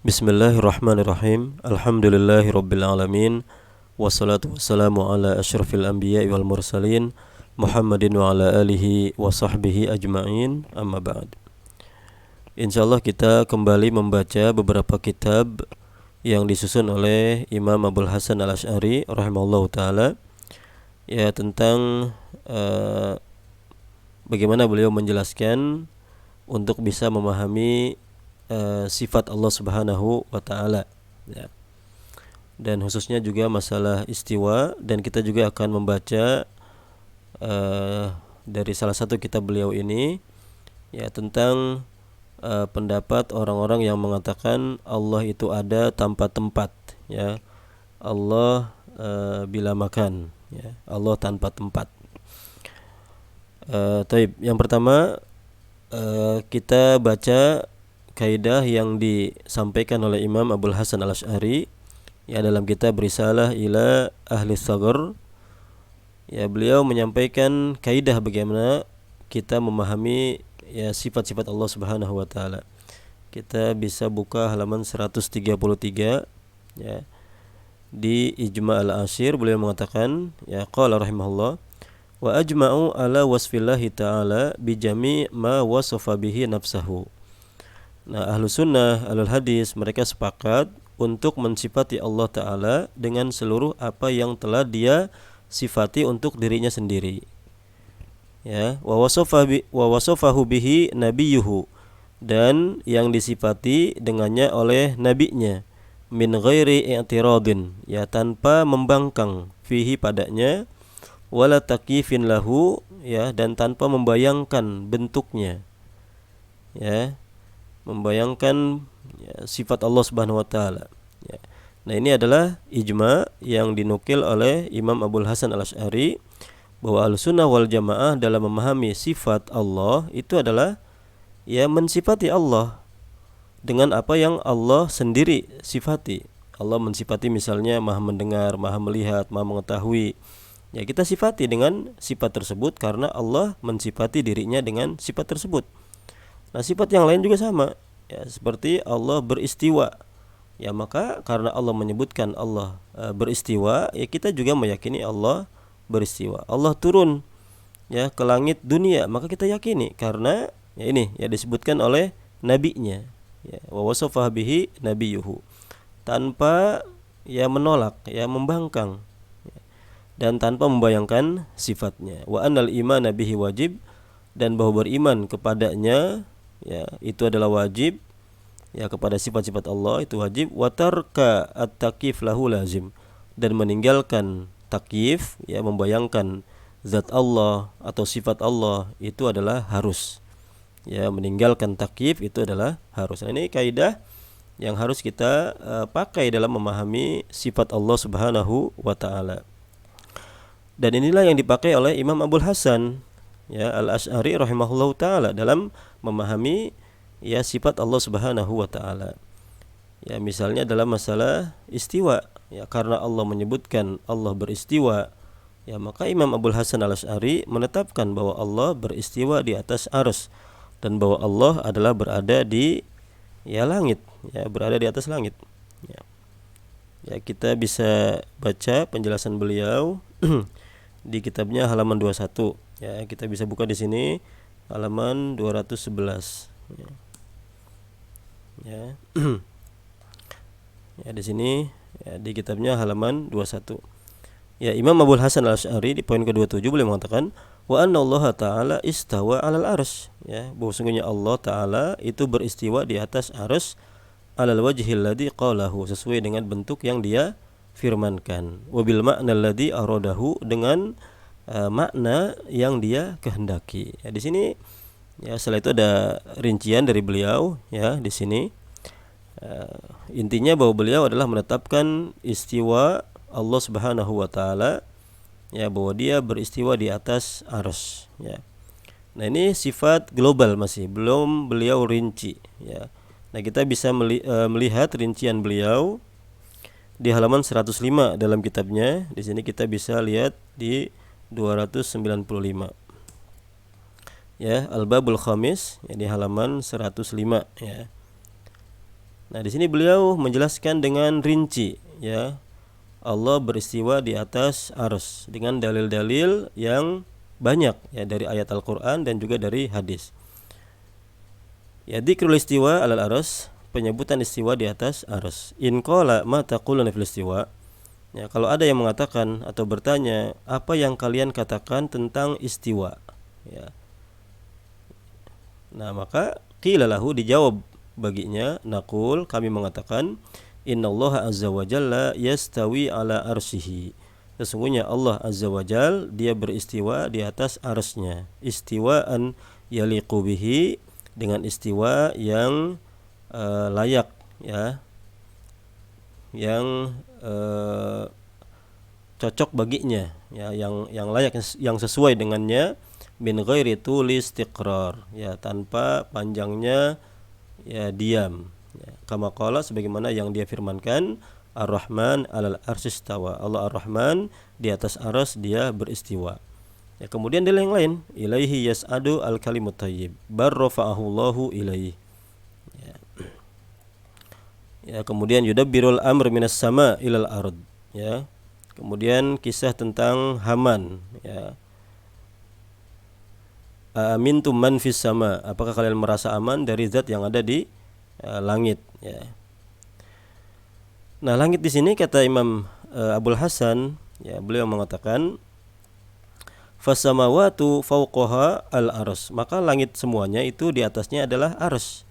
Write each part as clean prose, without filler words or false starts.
Bismillahirrahmanirrahim. Alhamdulillahirabbil alamin. Wassalatu wassalamu ala asyrafil anbiya'i wal mursalin Muhammadin wa ala alihi wa sahbihi ajma'in. Amma ba'd. Insyaallah kita kembali membaca beberapa kitab yang disusun oleh Imam Abul Hasan Al-Asy'ari rahimahullahu taala, ya, tentang bagaimana beliau menjelaskan untuk bisa memahami sifat Allah Subhanahu wa taala, ya. Dan khususnya juga masalah istiwa, dan kita juga akan membaca dari salah satu kitab beliau ini, ya, tentang pendapat orang-orang yang mengatakan Allah itu ada tanpa tempat, ya. Allah bila makan, ya. Allah tanpa tempat. Taib. Yang pertama kita baca kaidah yang disampaikan oleh Imam Abul Hasan Al-Asy'ari, ya, dalam kitab Risalah ila Ahli Shaghar. Ya, beliau menyampaikan kaidah bagaimana kita memahami, ya, sifat-sifat Allah Subhanahu wa taala. Kita bisa buka halaman 133, ya. Di Ijma' Al-Ashir beliau mengatakan, ya, qala rahimahullah, wa ajma'u ala wasfillahi ta'ala bi jami' ma wasafa bihi nafsahu. Nah, ahlu sunnah, ahlul hadis, mereka sepakat untuk mensifati Allah Ta'ala dengan seluruh apa yang telah dia sifati untuk dirinya sendiri, ya. Wa wasafahu bihi nabiyuhu, dan yang disifati dengannya oleh nabinya, min ghairi i'tiradin, ya, tanpa membangkang, fihi padanya, wala takyifin lahu, ya, dan tanpa membayangkan bentuknya, ya, membayangkan, ya, sifat Allah Subhanahu wa taala, ya. Nah, ini adalah ijma yang dinukil oleh Imam Abul Hasan Al-Asy'ari, bahwa Ahlussunnah wal Jamaah dalam memahami sifat Allah itu adalah, ya, mensifati Allah dengan apa yang Allah sendiri sifati. Allah mensifati misalnya Maha mendengar, Maha melihat, Maha mengetahui. Ya, kita sifati dengan sifat tersebut karena Allah mensifati dirinya dengan sifat tersebut. Nah, sifat yang lain juga sama, ya, seperti Allah beristiwa, ya, maka karena Allah menyebutkan Allah beristiwa, ya, kita juga meyakini Allah beristiwa. Allah turun, ya, ke langit dunia, maka kita yakini karena, ya, ini, ya, disebutkan oleh nabinya, ya, wa wasafa bihi nabiyuhu, tanpa, ya, menolak, ya, membangkang, ya, dan tanpa membayangkan sifatnya. Wa annal imana bihi wajib, dan bahwa beriman kepadanya, ya, itu adalah wajib, ya, kepada sifat-sifat Allah itu wajib. Wa tarka at-takyif lahu lazim, dan meninggalkan takyif, ya, membayangkan zat Allah atau sifat Allah itu adalah harus, ya, meninggalkan takyif itu adalah harus. Nah, ini kaidah yang harus kita pakai dalam memahami sifat Allah Subhanahu wa taala. Dan inilah yang dipakai oleh Imam Abul Hasan, ya, Al-Asy'ari rahimahullahu taala dalam memahami, ya, sifat Allah Subhanahu wa taala. Ya, misalnya dalam masalah istiwa, ya, karena Allah menyebutkan Allah beristiwa, ya, maka Imam Abul Hasan Al-Asy'ari menetapkan bahwa Allah beristiwa di atas arsy, dan bahwa Allah adalah berada di, ya, langit, ya, berada di atas langit, ya. Ya, kita bisa baca penjelasan beliau di kitabnya halaman 21, ya, kita bisa buka di sini halaman 211, ya. Ya. Ya, di sini, ya, di kitabnya halaman 21. Ya, Imam Abul Hasan Al-Asy'ari di poin ke-27 beliau mengatakan, wa anna Allah Ta'ala istawa 'alal arsy, ya, bahwa sungguhnya Allah Ta'ala itu beristiwa di atas arsy, alal wajhil ladzi qalahu, sesuai dengan bentuk yang dia firmankan, wa bil ma'na alladzi aradahu, dengan makna yang dia kehendaki. Ya, di sini, ya, setelah itu ada rincian dari beliau, ya, di sini intinya bahwa beliau adalah menetapkan istiwa Allah Subhanahu wa taala, ya, bahwa dia beristiwa di atas arsy, ya. Nah, ini sifat global, masih belum beliau rinci, ya. Nah, kita bisa melihat rincian beliau di halaman 105 dalam kitabnya. Di sini kita bisa lihat di 295. Ya, Al-Babul Khamis, ya, di halaman 105, ya. Nah, di sini beliau menjelaskan dengan rinci, ya, Allah beristiwa di atas arsy dengan dalil-dalil yang banyak, ya, dari ayat Al-Qur'an dan juga dari hadis. Ya, dzikrul istiwa alal arsy, penyebutan istiwa di atas arsy. In qala ma taquluna fil istiwa. Ya, kalau ada yang mengatakan atau bertanya, apa yang kalian katakan tentang istiwa? Ya. Nah, maka qila lahu, dijawab baginya, naqul, kami mengatakan, innallaha azza wa jalla yastawi ala arsyihi. Sesungguhnya Allah azza wa jalla dia beristiwa di atas arsy-Nya. Istiwaan yaliqu bihi, dengan istiwa yang layak, ya, yang cocok baginya, ya, yang layak, yang sesuai dengannya, min ghairi tuli istiqrar, ya, tanpa panjangnya, ya, diam, ya. Kama qala, sebagaimana yang dia firmankan, Ar-Rahman 'alal arsy istawa. Allah Ar-Rahman di atas arsy dia beristiwa. Ya, kemudian dalil yang lain, ilaihi yas'adu al-kalimut thayyib, bar rafa'ahu Allahu ilaihi. Ya. Ya, kemudian yudabbirul amr minas sama ilal ard, ya. Kemudian kisah tentang Haman, ya. Amintum man fis sama, apakah kalian merasa aman dari zat yang ada di langit, ya. Nah, langit di sini kata Imam Abul Hasan, ya, beliau mengatakan fasamawatu fawqaha al-ars, maka langit semuanya itu di atasnya adalah ars.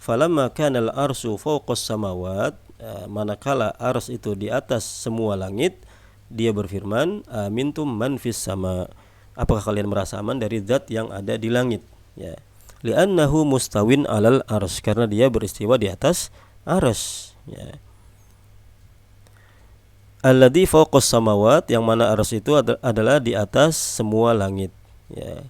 Falamma kana al-arsu fawqas samawat, manakala ars itu di atas semua langit, dia berfirman, amintum man fis sama, apakah kalian merasa aman dari zat yang ada di langit, ya. Li'annahu mustawin alal ars, karena dia beristiwa di atas ars, ya. Alladzi fawqas samawat, yang mana ars itu adalah di atas semua langit, ya.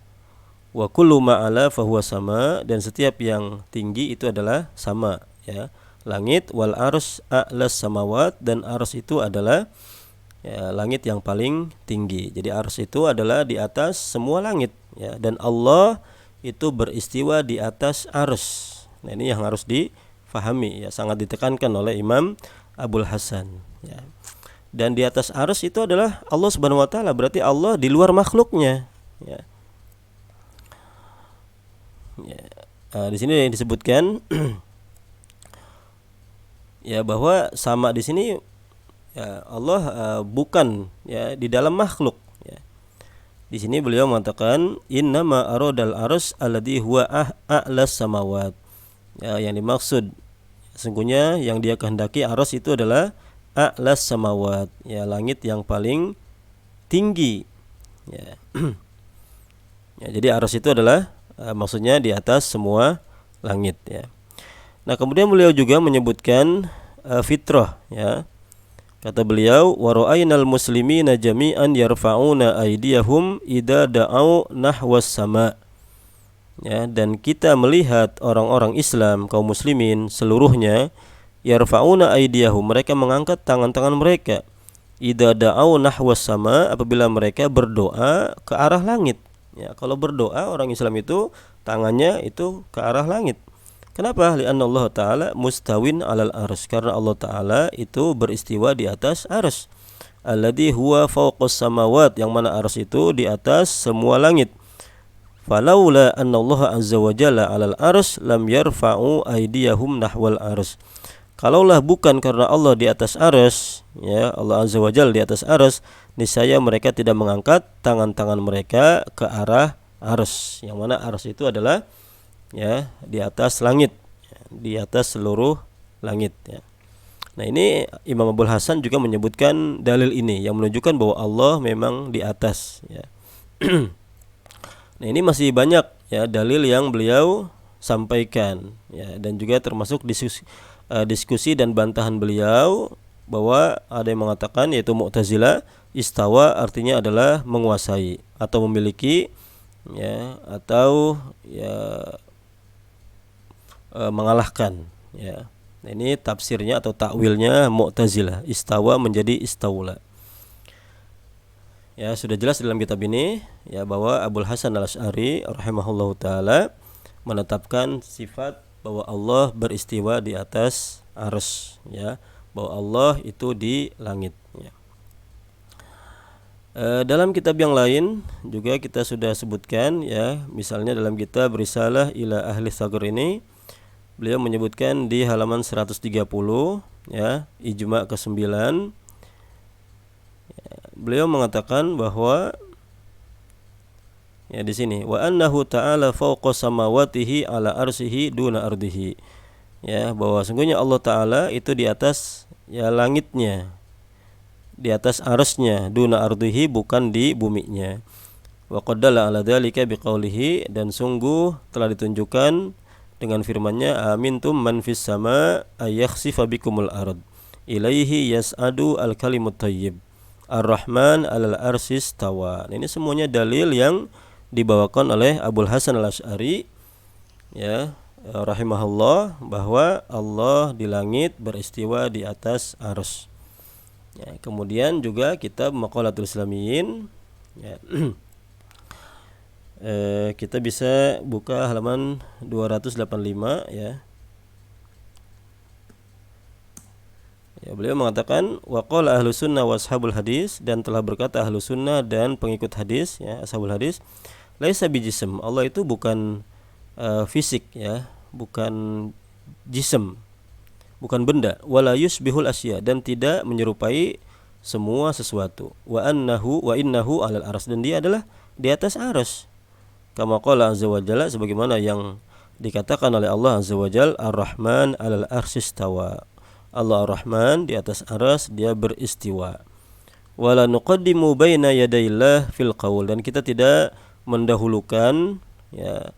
Wa kullu ma'ala fahuwa sama, dan setiap yang tinggi itu adalah sama, ya. Langit wal ars a'las samawat, dan ars itu adalah, ya, langit yang paling tinggi. Jadi ars itu adalah di atas semua langit, ya, dan Allah itu beristiwa di atas ars. Nah, ini yang harus difahami, ya, sangat ditekankan oleh Imam Abul Hasan, ya. Dan di atas ars itu adalah Allah Subhanahu wa taala, berarti Allah di luar makhluknya, ya. Ya. Di sini yang disebutkan ya, bahwa sama di sini, ya, Allah bukan, ya, di dalam makhluk, ya. Di sini beliau mengatakan innama aradal arsy alladhi huwa a'las samawat. Ya, yang dimaksud sesungguhnya yang dia kehendaki arsy itu adalah a'las samawat, ya, langit yang paling tinggi, ya. Ya, jadi arsy itu adalah maksudnya di atas semua langit, ya. Nah, kemudian beliau juga menyebutkan fitrah, ya. Kata beliau, wa ra'ainal muslimina jami'an yarfa'una aydiyahum idza da'au nahwas sama. Ya, dan kita melihat orang-orang Islam, kaum muslimin seluruhnya, yarfa'una aydiyahum, mereka mengangkat tangan-tangan mereka, idza da'au nahwas sama, apabila mereka berdoa ke arah langit. Ya, kalau berdoa orang Islam itu tangannya itu ke arah langit. Kenapa? Li'anna Allah Ta'ala mustawin alal ars, karena Allah Ta'ala itu beristiwa di atas ars. Alladhi huwa fawqas samawat, yang mana ars itu di atas semua langit. Falaula anna Allah Azza wa Jalla alal ars lam yarfa'u aydiyahum nahwal ars. Kalaulah bukan karena Allah di atas arsy, ya, Allah Azza wa Jalla di atas arsy, niscaya mereka tidak mengangkat tangan-tangan mereka ke arah arsy, yang mana arsy itu adalah, ya, di atas langit, ya, di atas seluruh langit, ya. Nah, ini Imam Abul Hasan juga menyebutkan dalil ini yang menunjukkan bahwa Allah memang di atas, ya. Nah, ini masih banyak, ya, dalil yang beliau sampaikan, ya, dan juga termasuk diskusi dan bantahan beliau bahwa ada yang mengatakan, yaitu Mu'tazilah, istawa artinya adalah menguasai atau memiliki, ya, atau, ya, mengalahkan, ya. Nah, ini tafsirnya atau takwilnya Mu'tazilah, istawa menjadi istaula. Ya, sudah jelas dalam kitab ini, ya, bahwa Abul Hasan al-Asy'ari rahimahullahu taala menetapkan sifat bahwa Allah beristiwa di atas arsy, ya, bahwa Allah itu di langit, ya. Dalam kitab yang lain juga kita sudah sebutkan, ya, misalnya dalam kitab Risalah ila Ahli Tsagor ini beliau menyebutkan di halaman 130, ya, ijma ke-9, beliau mengatakan bahwa, ya, di sini wa annahu ta'ala fawqa samawatihi ala arsihi duna ardihi, ya, bahwa sungguhnya Allah Ta'ala itu di atas, ya, langitnya, di atas arsy-Nya, duna ardihi, bukan di buminya. Wa qaddala ala dzalika biqaulihi, dan sungguh telah ditunjukkan dengan firman-Nya, amintum man fis sama ayakhsifa bikumul ard ilaihi yas'adu al kalimut thayyib ar-rahman 'alal arsy istawa. Ini semuanya dalil yang dibawakan oleh Abul Hasan al-Asy'ari, ya, rahimahullah, bahwa Allah di langit beristiwa di atas arsy. Ya, kemudian juga kitab Maqalatul Islamiyyin, ya, kita bisa buka halaman 285, ya. Ya, beliau mengatakan waqala ahlus sunnah wa ashabul hadis, dan telah berkata ahlus sunnah dan pengikut hadis, ya, ashabul hadis, laisa bijism, Allah itu bukan fisik, ya, bukan jism, bukan benda, wala yusbihul asya, dan tidak menyerupai semua sesuatu, wa innahu alal arsy, dan dia adalah di atas arsy, kama qala azza wa jalla, sebagaimana yang dikatakan oleh Allah azza wa jalla, ar-rahman alal arsy istawa, Allah ar-rahman di atas arsy dia beristiwa. Wala nuqaddimu baina yadayillah fil qaul, dan kita tidak mendahulukan, ya,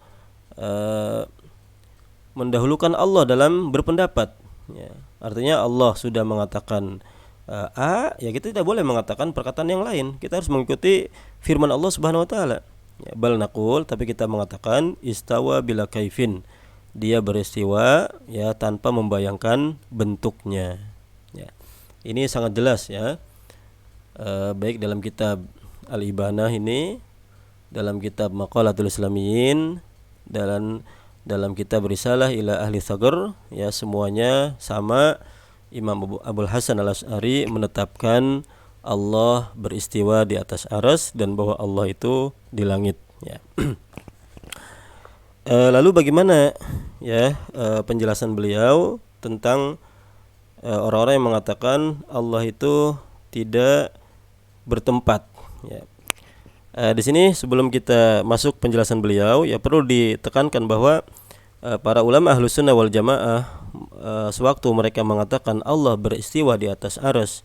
mendahulukan Allah dalam berpendapat, ya. Artinya Allah sudah mengatakan A, ya, kita tidak boleh mengatakan perkataan yang lain, kita harus mengikuti firman Allah Subhanahu wa taala. Ya, bal naqul, tapi kita mengatakan istawa bila kaifin, dia beristiwa, ya, tanpa membayangkan bentuknya, ya. Ini sangat jelas, ya, baik dalam kitab Al-Ibanah ini, dalam kitab Maqalatul Islamiyyin, dalam kitab Risalah ila Ahli Tsagor, ya, semuanya sama. Imam Abul Hasan al-Asy'ari menetapkan Allah beristiwa di atas arsy dan bahwa Allah itu di langit, ya. Lalu bagaimana, ya, penjelasan beliau tentang orang-orang yang mengatakan Allah itu tidak bertempat, ya. Di sini sebelum kita masuk penjelasan beliau, ya, perlu ditekankan bahwa para ulama Ahlus Sunnah wal Jamaah, sewaktu mereka mengatakan Allah beristiwa di atas arsy,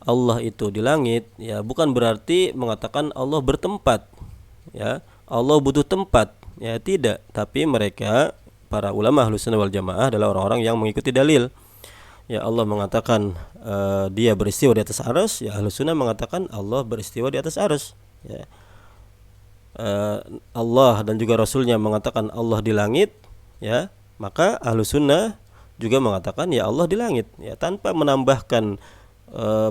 Allah itu di langit, ya, bukan berarti mengatakan Allah bertempat, ya, Allah butuh tempat, ya, tidak. Tapi mereka, para ulama Ahlus Sunnah wal Jamaah, adalah orang-orang yang mengikuti dalil. Ya, Allah mengatakan dia beristiwa di atas arsy, ya, Ahlus Sunnah mengatakan Allah beristiwa di atas arsy, ya. Allah dan juga Rasulnya mengatakan Allah di langit, ya, maka Ahlus Sunnah juga mengatakan ya Allah di langit, ya, tanpa menambahkan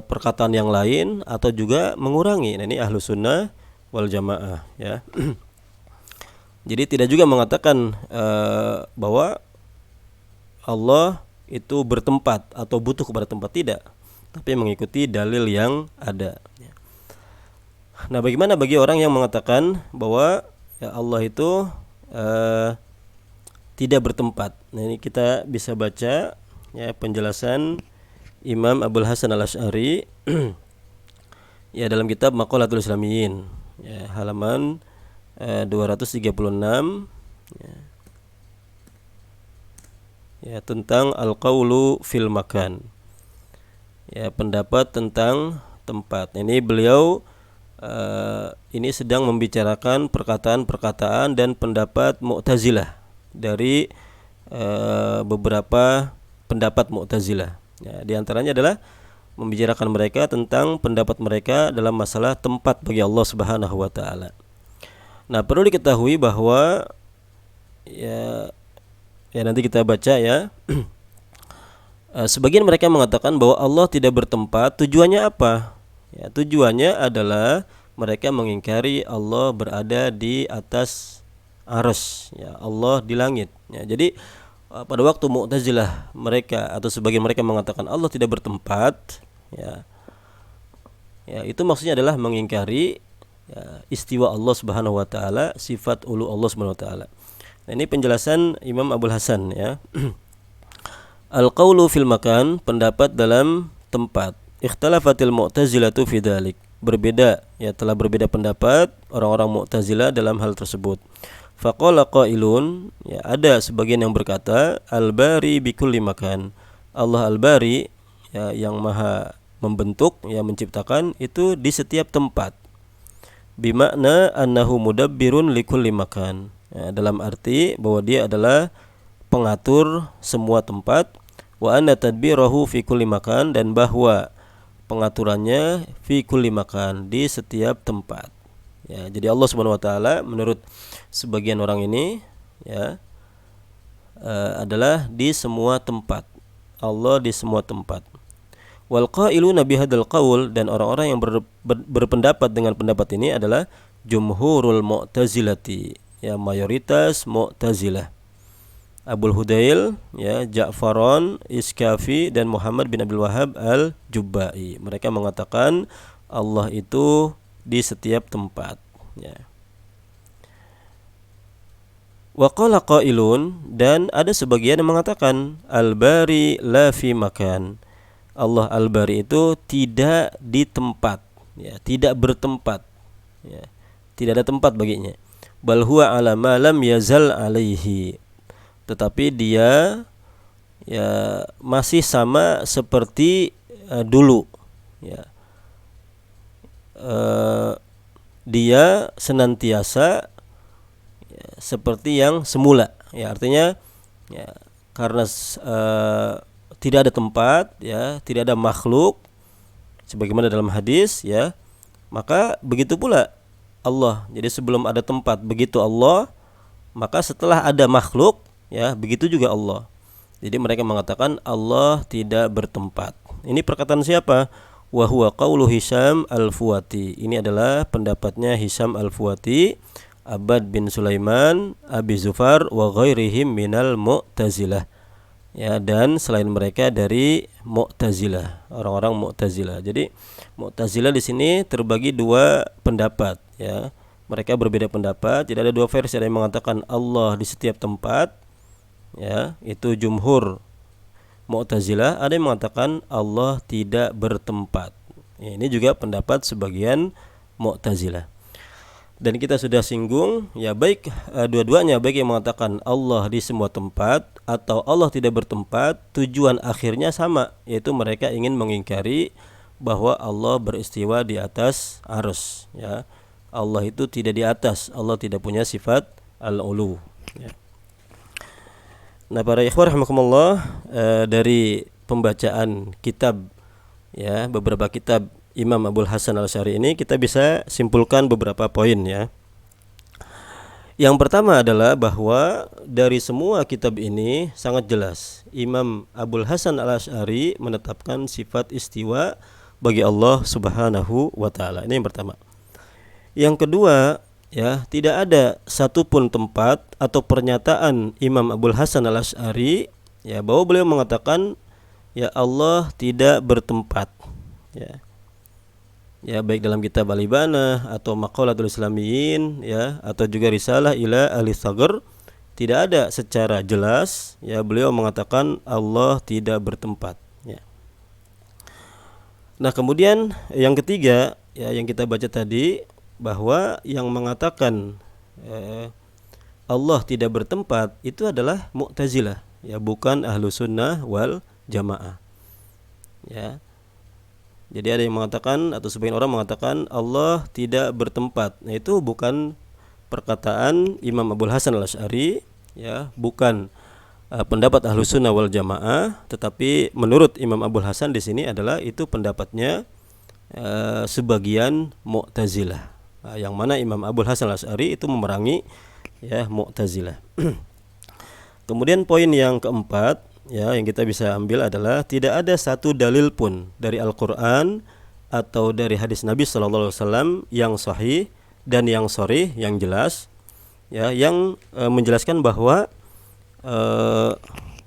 perkataan yang lain atau juga mengurangi. Nah, ini Ahlus Sunnah wal Jamaah, ya. Jadi tidak juga mengatakan bahwa Allah itu bertempat atau butuh kepada tempat, tidak, tapi mengikuti dalil yang ada, ya. Nah, bagaimana bagi orang yang mengatakan bahwa, ya, Allah itu tidak bertempat? Nah, ini kita bisa baca, ya, penjelasan Imam Abul Hasan al-Asy'ari ya, dalam kitab Maqalatul Islamiyyin, ya, halaman 236, ya, ya, tentang al-qaulu fil makan, ya, pendapat tentang tempat. Ini beliau ini sedang membicarakan perkataan-perkataan dan pendapat Mu'tazilah, dari beberapa pendapat Mu'tazilah, ya, di antaranya adalah membicarakan mereka tentang pendapat mereka dalam masalah tempat bagi Allah Subhanahu wa taala. Nah, perlu diketahui bahwa, ya, nanti kita baca, ya, sebagian mereka mengatakan bahwa Allah tidak bertempat. Tujuannya apa? Ya, tujuannya adalah mereka mengingkari Allah berada di atas arsy, ya, Allah di langit, ya. Jadi pada waktu Mu'tazilah mereka atau sebagian mereka mengatakan Allah tidak bertempat, ya, ya itu maksudnya adalah mengingkari ya, istiwa Allah Subhanahu wa taala, sifat ulu Allah Subhanahu wa taala. Nah, ini penjelasan Imam Abul Hasan ya. Al-qaulu fil makan, pendapat dalam tempat. Ikhtalafatil Mu'tazilatu fi dzalik. Berbeda, ya telah berbeda pendapat orang-orang Mu'tazilah dalam hal tersebut. Faqala qailun, ya ada sebagian yang berkata, al-bari bikulli makan. Allah al-bari, ya yang maha membentuk, ya menciptakan itu di setiap tempat. Bimakna annahu mudabbirun likulli makan. Ya, dalam arti bahwa dia adalah pengatur semua tempat. Wa anna tadbirahu fi kulli makan, dan bahwa pengaturannya fi kulli makan, di setiap tempat. Ya, jadi Allah Subhanahu wa taala menurut sebagian orang ini ya adalah di semua tempat. Allah di semua tempat. Wal qailuna bihadzal qaul, dan orang-orang yang berpendapat dengan pendapat ini adalah jumhurul mu'tazilati, ya mayoritas Mu'tazilah. Abul Hudail, ya Ja'faron, Iskafi, dan Muhammad bin Abdul Wahhab al-Jubba'i. Mereka mengatakan Allah itu di setiap tempat, ya. Wa qala qailun, dan ada sebagian yang mengatakan al-bari la fi makan. Allah al-bari itu tidak di tempat, ya, tidak bertempat, ya. Tidak ada tempat baginya. Bal huwa ala ma lam yazal alaihi. Tetapi dia ya masih sama seperti dulu, ya. Dia senantiasa ya, seperti yang semula, ya artinya ya karena tidak ada tempat, ya tidak ada makhluk sebagaimana dalam hadis, ya maka begitu pula Allah. Jadi sebelum ada tempat begitu Allah, maka setelah ada makhluk, ya begitu juga Allah. Jadi mereka mengatakan Allah tidak bertempat. Ini perkataan siapa? Wa huwa qaulu Hisham al-Fuwati. Ini adalah pendapatnya Hisham al-Fuwati, Abbad bin Sulaiman, Abi Zufar wa ghairihim minal Mu'tazilah. Ya, dan selain mereka dari Mu'tazilah, orang-orang Mu'tazilah. Jadi Mu'tazilah di sini terbagi dua pendapat, ya. Mereka berbeda pendapat. Jadi ada dua versi, ada yang mengatakan Allah di setiap tempat, ya, itu jumhur Mu'tazilah. Ada yang mengatakan Allah tidak bertempat, ya, ini juga pendapat sebagian Mu'tazilah. Dan kita sudah singgung, ya baik dua-duanya, baik yang mengatakan Allah di semua tempat atau Allah tidak bertempat, tujuan akhirnya sama, yaitu mereka ingin mengingkari bahwa Allah beristiwa di atas arsy, ya. Allah itu tidak di atas, Allah tidak punya sifat al-ulu, ya. Nah, para ikhwah rahimakumullah, dari pembacaan kitab, ya beberapa kitab Imam Abul Hasan al-Asy'ari ini kita bisa simpulkan beberapa poin, ya. Yang pertama adalah bahwa dari semua kitab ini sangat jelas Imam Abul Hasan al-Asy'ari menetapkan sifat istiwa bagi Allah Subhanahu wa taala. Ini yang pertama. Yang kedua, ya tidak ada satupun tempat atau pernyataan Imam Abul Hasan al-Asy'ari, ya bahwa beliau mengatakan ya Allah tidak bertempat, ya. Ya baik dalam kitab Al-Ibanah atau Maqalatul Islamiyyin, ya atau juga Risalah ila Ahli Tsaghr, tidak ada secara jelas ya beliau mengatakan Allah tidak bertempat, ya. Nah, kemudian yang ketiga, ya yang kita baca tadi, bahwa yang mengatakan Allah tidak bertempat itu adalah Mu'tazilah, ya bukan Ahlus Sunnah wal Jamaah, ya. Jadi ada yang mengatakan atau sebagian orang mengatakan Allah tidak bertempat. Nah, itu bukan perkataan Imam Abul Hasan al-Asy'ari, ya, bukan pendapat Ahlus Sunnah wal Jamaah, tetapi menurut Imam Abul Hasan di sini adalah itu pendapatnya sebagian Mu'tazilah. Nah, yang mana Imam Abul Hasan al-Asy'ari itu memerangi ya Mu'tazilah. Kemudian poin yang keempat, ya yang kita bisa ambil adalah tidak ada satu dalil pun dari Al-Qur'an atau dari hadis Nabi sallallahu alaihi wasallam yang sahih dan yang sharih, yang jelas, ya yang menjelaskan bahwa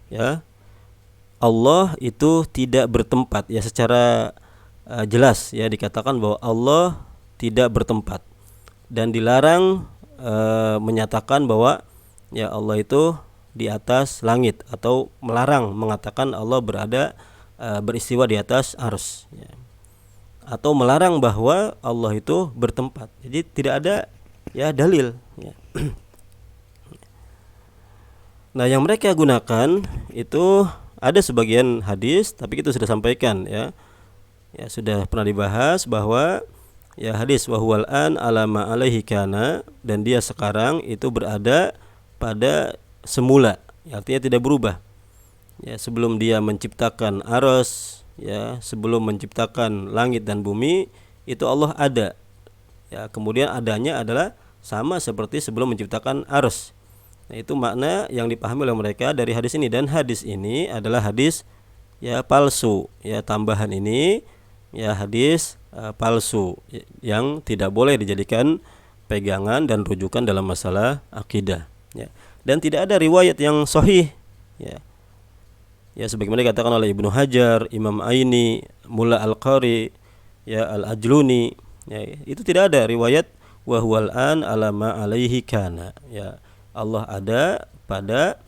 ya Allah itu tidak bertempat, ya secara jelas ya dikatakan bahwa Allah tidak bertempat, dan dilarang menyatakan bahwa ya Allah itu di atas langit, atau melarang mengatakan Allah beristiwa di atas arsy, ya. Atau melarang bahwa Allah itu bertempat. Jadi tidak ada ya dalil, ya. Nah, yang mereka gunakan itu ada sebagian hadis, tapi kita sudah sampaikan ya. Ya sudah pernah dibahas bahwa ya hadis wahwal an alama alaihi kana, dan dia sekarang itu berada pada semula, ya, artinya tidak berubah. Ya, sebelum dia menciptakan arsy, ya, sebelum menciptakan langit dan bumi, itu Allah ada. Ya, kemudian adanya adalah sama seperti sebelum menciptakan arsy. Nah, itu makna yang dipahami oleh mereka dari hadis ini, dan hadis ini adalah hadis ya palsu. Ya, tambahan ini ya hadis palsu yang tidak boleh dijadikan pegangan dan rujukan dalam masalah akidah, ya. Dan tidak ada riwayat yang sahih, ya. Ya, sebagaimana dikatakan oleh Ibnu Hajar, Imam Aini, Mulla Al-Qari, ya Al-Ajluni, ya, itu tidak ada riwayat wa huwal an ala ma alaihi kana, ya Allah ada pada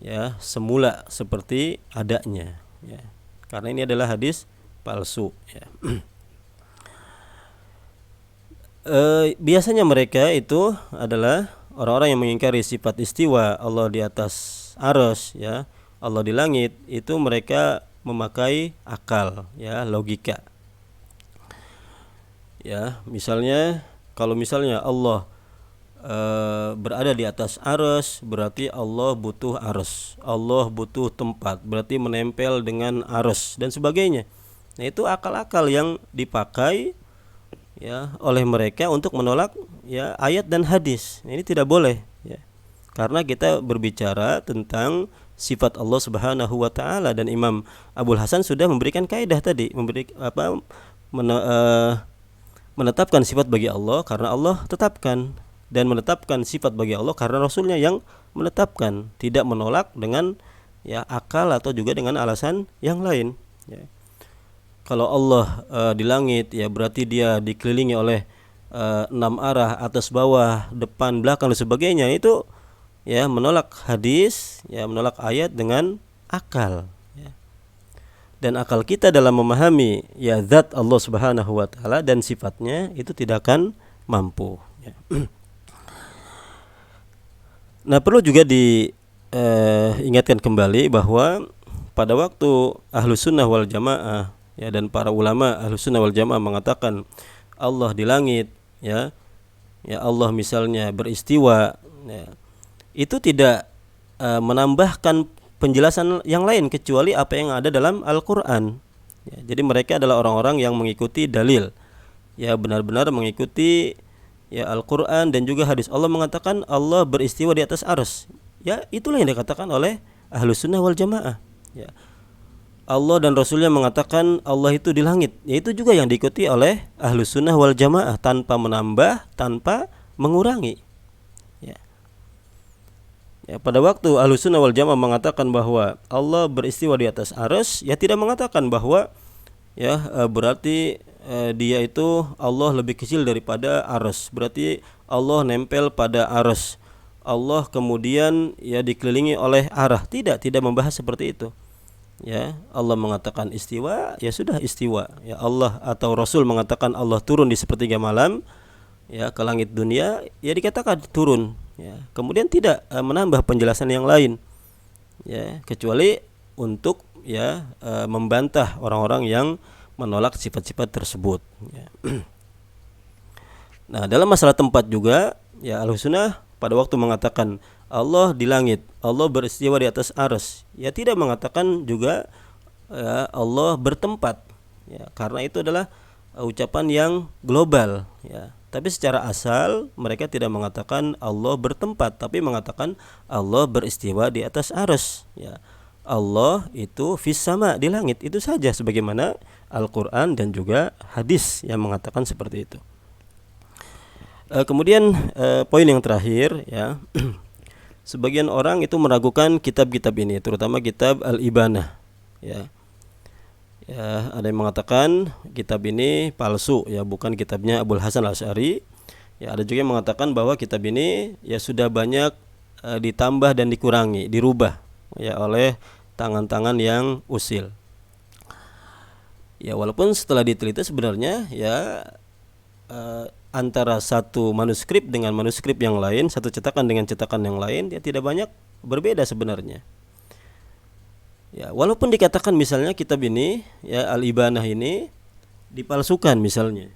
ya semula seperti adanya, ya. Karena ini adalah hadis palsu, ya. Biasanya mereka itu adalah orang-orang yang mengingkari sifat istiwa Allah di atas arsy, ya, Allah di langit, itu mereka memakai akal, ya, logika. Ya, misalnya kalau misalnya Allah berada di atas arsy, berarti Allah butuh arsy, Allah butuh tempat, berarti menempel dengan arsy dan sebagainya. Nah, itu akal-akal yang dipakai ya oleh mereka untuk menolak ya ayat dan hadis. Ini tidak boleh, ya. Karena kita berbicara tentang sifat Allah Subhanahu wa taala, dan Imam Abul Hasan sudah memberikan kaidah tadi, menetapkan sifat bagi Allah karena Allah tetapkan, dan menetapkan sifat bagi Allah karena Rasulnya yang menetapkan, tidak menolak dengan ya akal atau juga dengan alasan yang lain, ya. Kalau Allah di langit, ya berarti dia dikelilingi oleh 6 arah, atas bawah, depan, belakang dan sebagainya. Itu ya menolak hadis, ya menolak ayat dengan akal, ya. Dan akal kita dalam memahami ya zat Allah Subhanahu wa taala dan sifatnya itu tidak akan mampu, ya. Nah, perlu juga diingatkan kembali bahwa pada waktu Ahlus Sunnah wal Jamaah, ya, dan para ulama Ahlus Sunnah wal Jamaah mengatakan Allah di langit, ya Allah misalnya beristiwa, ya, itu tidak menambahkan penjelasan yang lain kecuali apa yang ada dalam Al-Quran, ya. Jadi mereka adalah orang-orang yang mengikuti dalil, ya benar-benar mengikuti ya Al-Quran dan juga hadis. Allah mengatakan Allah beristiwa di atas arsy, ya itulah yang dikatakan oleh Ahlus Sunnah wal Jamaah, ya. Allah dan Rasulnya mengatakan Allah itu di langit, ya itu juga yang diikuti oleh Ahlus Sunnah wal Jamaah, tanpa menambah, tanpa mengurangi, ya. Ya, pada waktu Ahlus Sunnah wal Jamaah mengatakan bahwa Allah beristiwa di atas arsy, ya tidak mengatakan bahwa ya berarti dia itu Allah lebih kecil daripada arsy, berarti Allah nempel pada arsy, Allah kemudian ya dikelilingi oleh arah. Tidak membahas seperti itu, ya. Allah mengatakan istiwa, ya sudah istiwa, ya. Allah atau Rasul mengatakan Allah turun di sepertiga malam, ya, ke langit dunia, ya dikatakan turun, ya. Kemudian tidak menambah penjelasan yang lain, ya, kecuali untuk ya membantah orang-orang yang menolak sifat-sifat tersebut, ya. Nah, dalam masalah tempat juga, ya Ahlus Sunnah pada waktu mengatakan Allah di langit, Allah beristiwa di atas arsy, ya tidak mengatakan juga ya, Allah bertempat, ya, karena itu adalah ucapan yang global, ya. Tapi secara asal mereka tidak mengatakan Allah bertempat, tapi mengatakan Allah beristiwa di atas arsy, ya. Allah itu fis sama, di langit, itu saja, sebagaimana Al-Quran dan juga hadis yang mengatakan seperti itu. Kemudian poin yang terakhir, ya, sebagian orang itu meragukan kitab-kitab ini, terutama kitab Al-Ibanah, ya. Ya, ada yang mengatakan kitab ini palsu, ya, bukan kitabnya Abul Hasan Al-Asy'ari. Ya, ada juga yang mengatakan bahwa kitab ini ya sudah banyak ditambah dan dikurangi, dirubah ya oleh tangan-tangan yang usil. Ya, walaupun setelah diteliti sebenarnya ya antara satu manuskrip dengan manuskrip yang lain, satu cetakan dengan cetakan yang lain, ya tidak banyak berbeda sebenarnya. Ya, walaupun dikatakan misalnya kitab ini ya Al-Ibanah ini dipalsukan misalnya.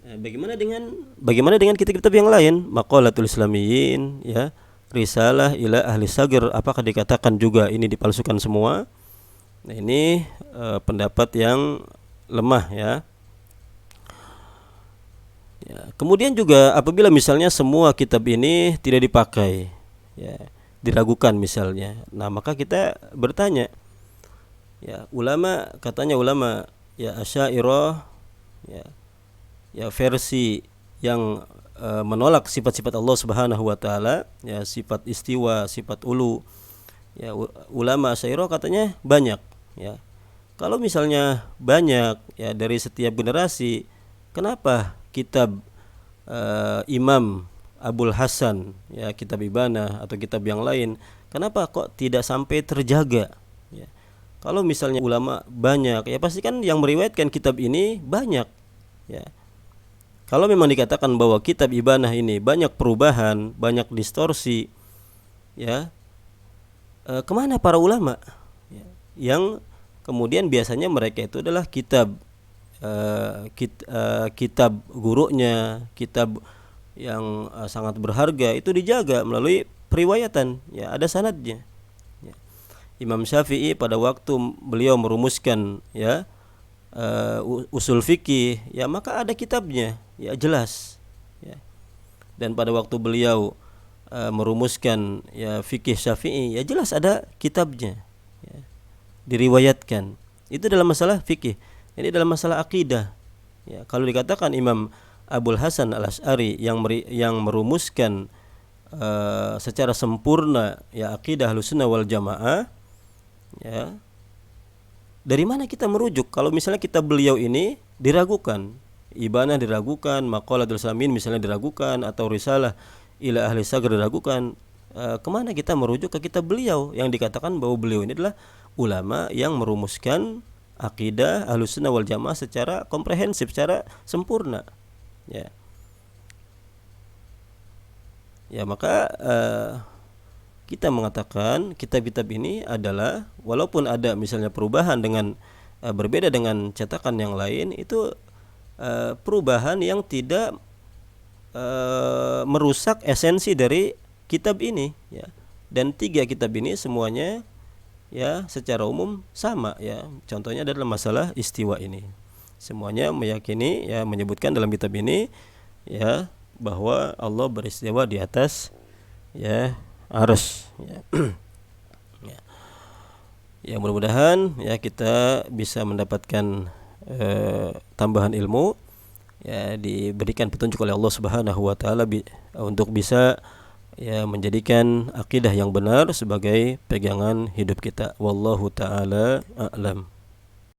Ya, bagaimana dengan kitab-kitab yang lain? Maqalatul Islamiyyin, ya, Risalah ila Ahli Sagir, apakah dikatakan juga ini dipalsukan semua? Nah, ini pendapat yang lemah, ya. Ya, kemudian juga apabila misalnya semua kitab ini tidak dipakai, ya, diragukan misalnya, nah maka kita bertanya, ya, katanya ulama ya Asy'ariyah, ya versi yang menolak sifat-sifat Allah Subhanahu wa taala, ya, sifat istiwa, sifat ulu, ya, ulama Asy'ariyah katanya banyak, ya. Kalau misalnya banyak, ya, dari setiap generasi, kenapa kitab Imam Abul Hasan, ya, kitab Ibanah atau kitab yang lain, kenapa kok tidak sampai terjaga? Ya. Kalau misalnya ulama banyak, ya pasti kan yang meriwayatkan kitab ini banyak, ya. Kalau memang dikatakan bahwa kitab Ibanah ini banyak perubahan, banyak distorsi, ya, kemana para ulama? Ya, yang kemudian biasanya mereka itu adalah kitab gurunya, kitab yang sangat berharga itu dijaga melalui periwayatan, ya, ada sanadnya, ya. Imam Syafi'i pada waktu beliau merumuskan, ya, usul fikih, ya, maka ada kitabnya, ya, jelas, ya. Dan pada waktu beliau merumuskan, ya, fikih Syafi'i, ya, jelas ada kitabnya, ya, diriwayatkan. Itu dalam masalah fikih. Ini dalam masalah akidah, ya, kalau dikatakan Imam Abul Hasan Al-Asy'ari yang merumuskan secara sempurna, ya, akidah Ahlussunnah wal Jamaah, ya, dari mana kita merujuk kalau misalnya kitab beliau ini diragukan, Ibanah diragukan, Maqalatul Islamiyyin misalnya diragukan, atau Risalah ila Ahli Sagir diragukan, kemana kita merujuk ke kitab beliau yang dikatakan bahwa beliau ini adalah ulama yang merumuskan akidah Ahlussunnah wal Jamaah secara komprehensif, secara sempurna, ya. Ya, maka kita mengatakan kitab-kitab ini adalah, walaupun ada misalnya perubahan dengan berbeda dengan cetakan yang lain, itu perubahan yang tidak merusak esensi dari kitab ini, ya. Dan 3 kitab ini semuanya, ya, secara umum sama, ya. Contohnya adalah masalah istiwa ini. Semuanya meyakini, ya, menyebutkan dalam kitab ini, ya, bahwa Allah beristiwa di atas, ya, arsy, ya. Ya. Ya, mudah-mudahan, ya, kita bisa mendapatkan tambahan ilmu, ya, diberikan petunjuk oleh Allah Subhanahu wa taala untuk bisa, ya, menjadikan akidah yang benar sebagai pegangan hidup kita. Wallahu taala a'lam.